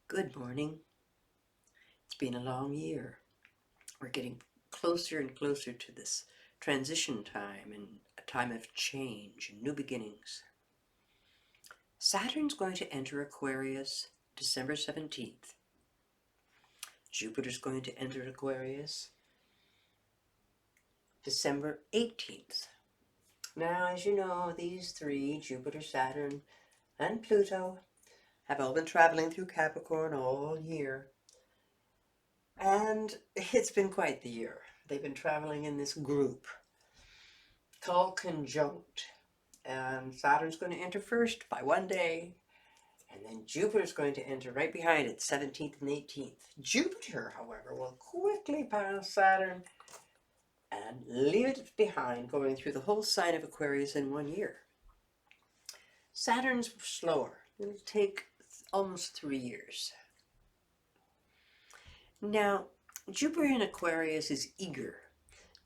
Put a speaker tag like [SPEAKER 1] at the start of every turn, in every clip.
[SPEAKER 1] Good morning. It's been a long year. We're getting closer and closer to this transition time and a time of change and new beginnings. Saturn's going to enter Aquarius December 17th. Jupiter's going to enter Aquarius December 18th. Now, as you know, these three, Jupiter, Saturn, and Pluto, have all been traveling through Capricorn all year. And it's been quite the year. They've been traveling in this group called conjunct. And Saturn's going to enter first by one day. And then Jupiter's going to enter right behind it, 17th and 18th. Jupiter, however, will quickly pass Saturn and leave it behind, going through the whole sign of Aquarius in 1 year. Saturn's slower. It'll take almost 3 years. Now, Jupiter in Aquarius is eager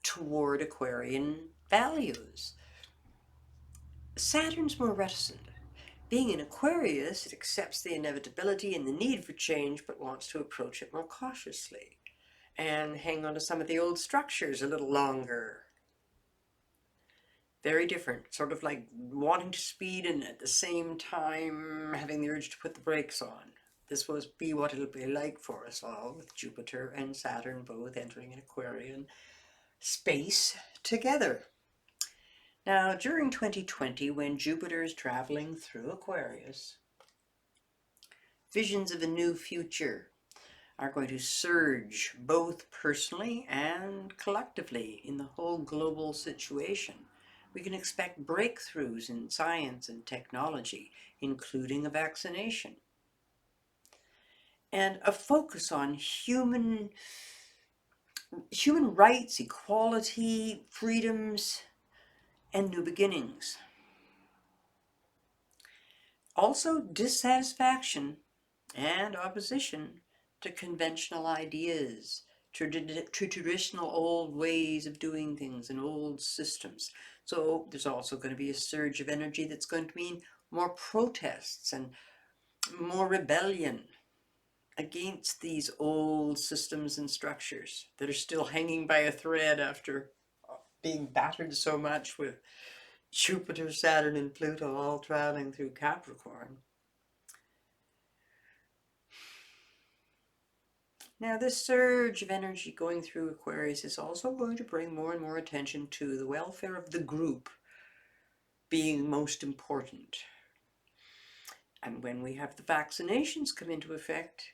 [SPEAKER 1] toward Aquarian values. Saturn's more reticent. Being in Aquarius, it accepts the inevitability and the need for change, but wants to approach it more cautiously and hang on to some of the old structures a little longer. Very different, sort of like wanting to speed and at the same time having the urge to put the brakes on. This will be what it'll be like for us all, with Jupiter and Saturn both entering an Aquarian space together. Now, during 2020, when Jupiter is traveling through Aquarius, visions of a new future are going to surge both personally and collectively in the whole global situation. We can expect breakthroughs in science and technology, including a vaccination, and a focus on human rights, equality, freedoms, and new beginnings. Also, dissatisfaction and opposition to conventional ideas, to traditional old ways of doing things and old systems. So there's also going to be a surge of energy that's going to mean more protests and more rebellion against these old systems and structures that are still hanging by a thread after being battered so much with Jupiter, Saturn, and Pluto all traveling through Capricorn. Now, this surge of energy going through Aquarius is also going to bring more and more attention to the welfare of the group being most important. And when we have the vaccinations come into effect,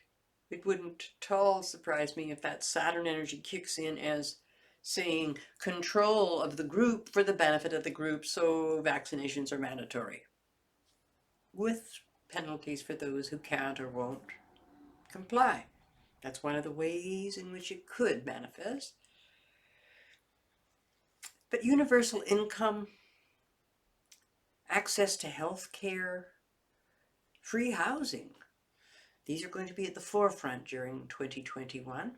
[SPEAKER 1] it wouldn't at all surprise me if that Saturn energy kicks in as saying control of the group for the benefit of the group, so vaccinations are mandatory, with penalties for those who can't or won't comply. That's one of the ways in which it could manifest. But universal income, access to health care, free housing, these are going to be at the forefront during 2021.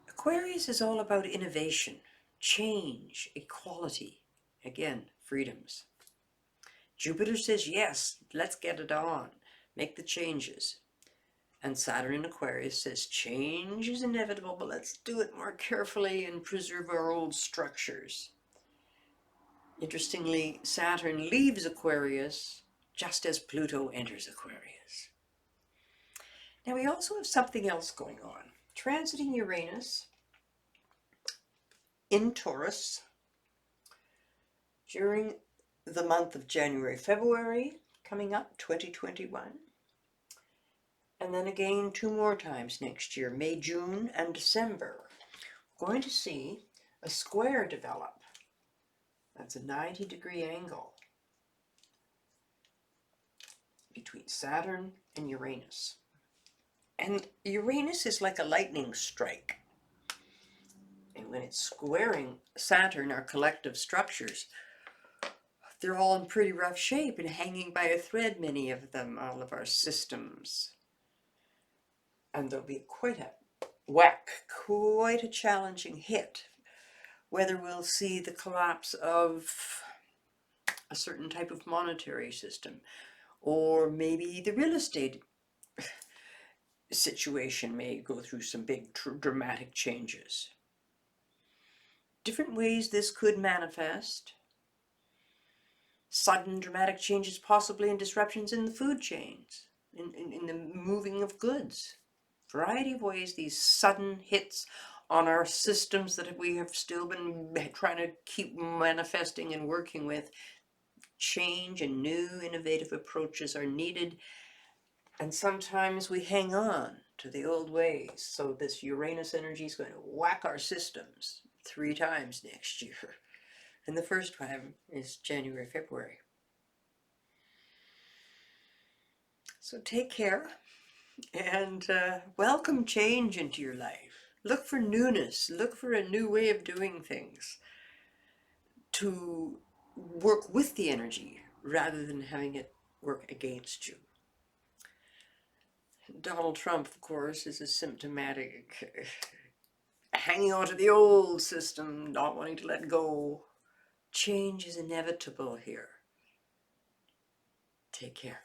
[SPEAKER 1] Aquarius is all about innovation, change, equality, again, freedoms. Jupiter says, yes, let's get it on, make the changes. And Saturn in Aquarius says, change is inevitable, but let's do it more carefully and preserve our old structures. Interestingly, Saturn leaves Aquarius just as Pluto enters Aquarius. Now we also have something else going on. Transiting Uranus in Taurus during the month of January, February, coming up, 2021. And then again 2 more times next year, May, June, and December. We're going to see a square develop. That's a 90-degree angle between Saturn and Uranus. And Uranus is like a lightning strike. And when it's squaring Saturn, our collective structures, they're all in pretty rough shape and hanging by a thread, many of them, all of our systems. And there'll be quite a whack, quite a challenging hit, whether we'll see the collapse of a certain type of monetary system, Or maybe the real estate situation may go through some big dramatic changes. Different ways this could manifest. Sudden dramatic changes possibly and disruptions in the food chains, in the moving of goods. Variety of ways these sudden hits on our systems that we have still been trying to keep manifesting and working with. Change and new innovative approaches are needed, and sometimes we hang on to the old ways. So this Uranus energy is going to whack our systems 3 times next year. And the first time is January, February. So take care and welcome change into your life. Look for newness. Look for a new way of doing things to work with the energy rather than having it work against you. Donald Trump, of course, is a symptomatic hanging on to the old system, not wanting to let go. Change is inevitable here. Take care.